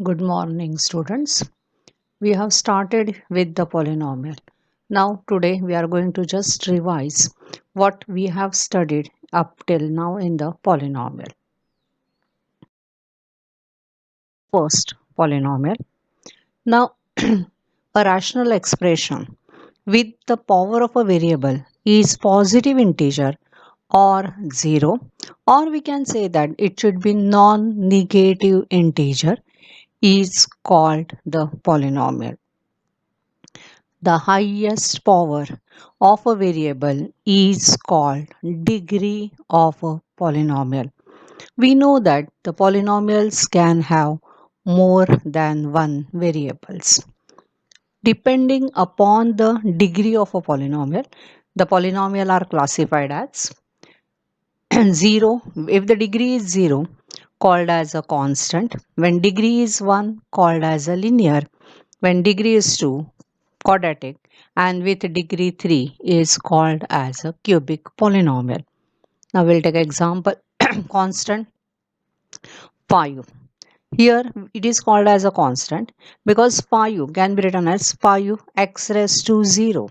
Good morning, students. We have started with the polynomial. Now, today we are going to just revise what we have studied up till now in the polynomial. First, polynomial. Now, a rational expression with the power of a variable is positive integer or 0, or we can say that it should be non-negative integer is called the polynomial. The highest power of a variable is called degree of a polynomial. We know that the polynomials can have more than one variables. Depending upon the degree of a polynomial, the polynomial are classified as 0. If the degree is 0, called as a constant. When degree is 1, called as a linear. When degree is 2, quadratic, and with degree 3 is called as a cubic polynomial. Now we'll take example constant 5. Here it is called as a constant because 5 can be written as 5x raised to 0,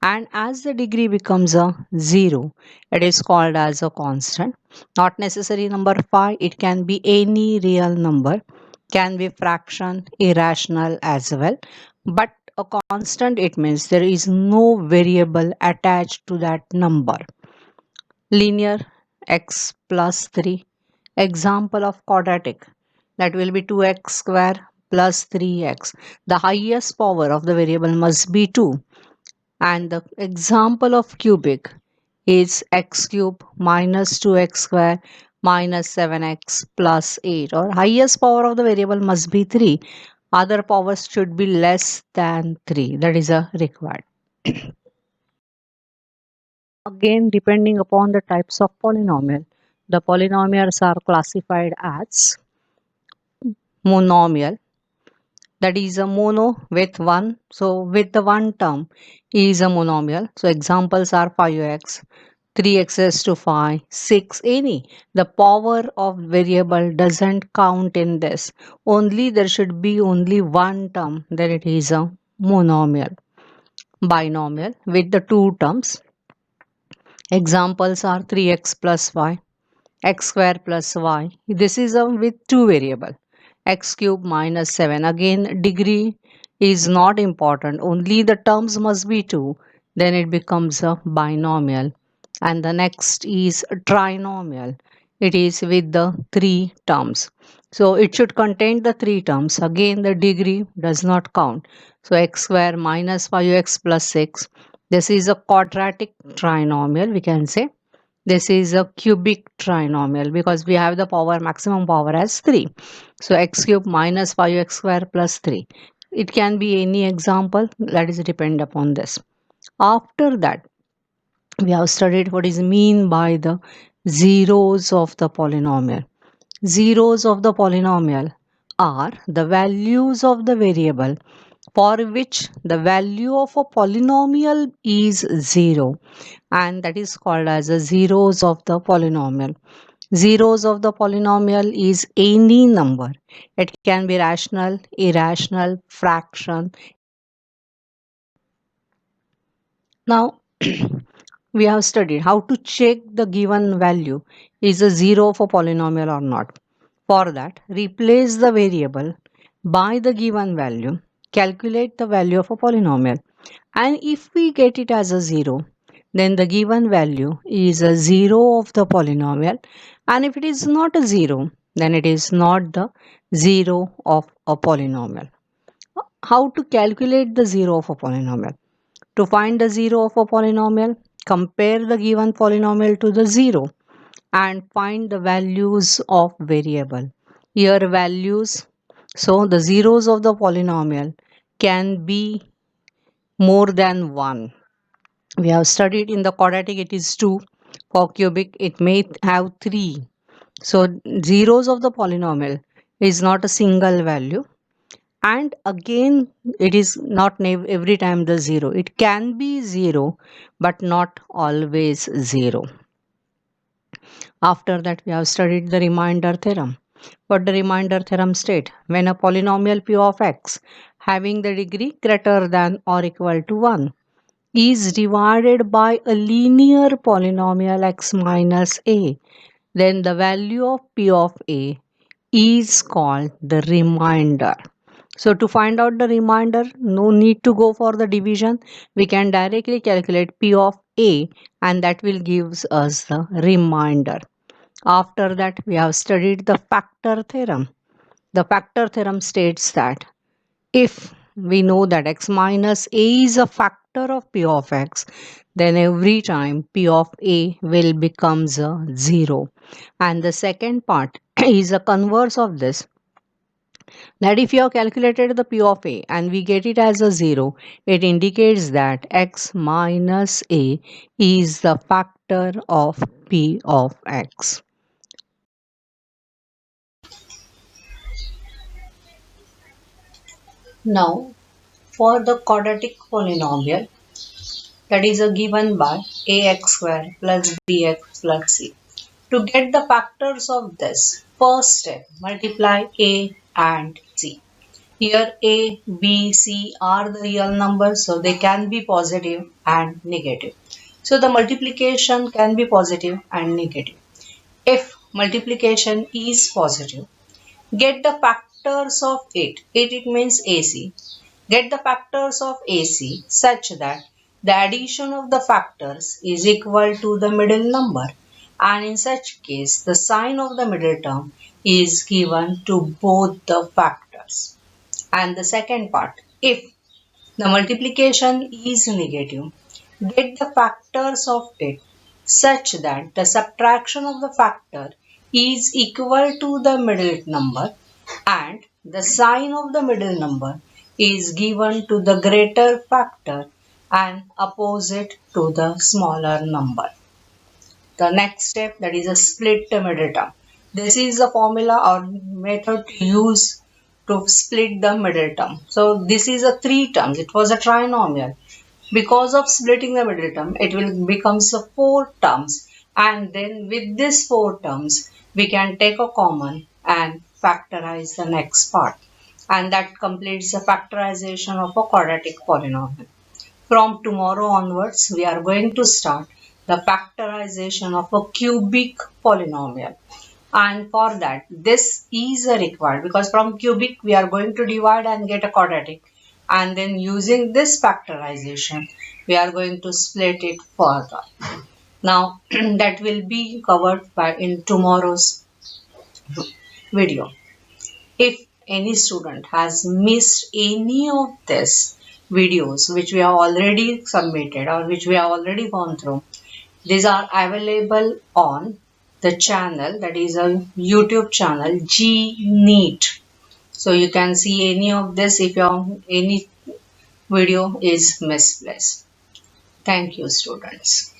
and as the degree becomes a 0, it is called as a constant. Not necessary number 5, it can be any real number, can be fraction, irrational as well, but a constant it means there is no variable attached to that number. Linear x plus 3. Example of quadratic, that will be 2x square plus 3x. The highest power of the variable must be 2. And the example of cubic is x cube minus 2x square minus 7x plus 8. Or highest power of the variable must be 3. Other powers should be less than 3. That is a required. Again, depending upon the types of polynomial, the polynomials are classified as monomial, that is a mono with one, so with the one term is a monomial. So examples are 5x, 3x raised to 5, 6, any. The power of variable doesn't count in this, only there should be only one term, then it is a monomial. Binomial with the two terms, examples are 3x plus y, x square plus y. This is a with two variable, x cube minus 7. Again, degree is not important, only the terms must be two, then it becomes a binomial. And the next is trinomial, it is with the three terms, so it should contain the three terms. Again, the degree does not count, so x square minus 5x plus 6. This is a quadratic trinomial, we can say. This is a cubic trinomial because we have the power, maximum power as 3. So x cube minus 5x square plus 3. It can be any example, that is depend upon this. After that, we have studied what is mean by the zeros of the polynomial. Zeros of the polynomial are the values of the variable for which the value of a polynomial is 0, and that is called as the zeros of the polynomial. Zeros of the polynomial is any number. It can be rational, irrational, fraction. Now, we have studied how to check the given value is a zero of a polynomial or not. For that, replace the variable by the given value, calculate the value of a polynomial, and if we get it as a 0, then the given value is a 0 of the polynomial, and if it is not a 0, then it is not the 0 of a polynomial. How to calculate the 0 of a polynomial? To find the 0 of a polynomial, compare the given polynomial to the 0 and find the values of variable. Here values, so the zeros of the polynomial can be more than 1. We have studied in the quadratic it is 2, for cubic it may have 3. So zeros of the polynomial is not a single value, and again it is not every time the 0, it can be 0 but not always 0. After that, we have studied the remainder theorem. What the remainder theorem state? When a polynomial p of x having the degree greater than or equal to 1 is divided by a linear polynomial x minus a, then the value of p of a is called the remainder. So to find out the remainder, no need to go for the division. We can directly calculate p of a and that will gives us the remainder. After that, we have studied the factor theorem. The factor theorem states that if we know that x minus a is a factor of p of x, then every time p of a will becomes a 0. And the second part is a converse of this, that if you have calculated the p of a and we get it as a 0, it indicates that x minus a is the factor of p of x. Now, for the quadratic polynomial, that is a given by ax square plus bx plus c. To get the factors of this, first step, multiply a and c. Here a, b, c are the real numbers, so they can be positive and negative. So the multiplication can be positive and negative. If multiplication is positive, get the factors of it. It means AC. Get the factors of AC such that the addition of the factors is equal to the middle number, and in such case the sign of the middle term is given to both the factors. And the second part, if the multiplication is negative, get the factors of it such that the subtraction of the factor is equal to the middle number and the sign of the middle number is given to the greater factor and opposite to the smaller number. The next step, that is a split the middle term. This is a formula or method used to split the middle term. So this is a three terms. It was a trinomial. Because of splitting the middle term, it will becomes a four terms, and then with these four terms we can take a common and factorize the next part, and that completes the factorization of a quadratic polynomial. From tomorrow onwards, we are going to start the factorization of a cubic polynomial. And for that, this is a required, because from cubic we are going to divide and get a quadratic. And then using this factorization, we are going to split it further. Now, that will be covered by in tomorrow's video. If any student has missed any of these videos which we have already submitted or which we have already gone through, these are available on the channel, that is a YouTube channel, GNEET. So you can see any of this if your any video is misplaced. Thank you, students.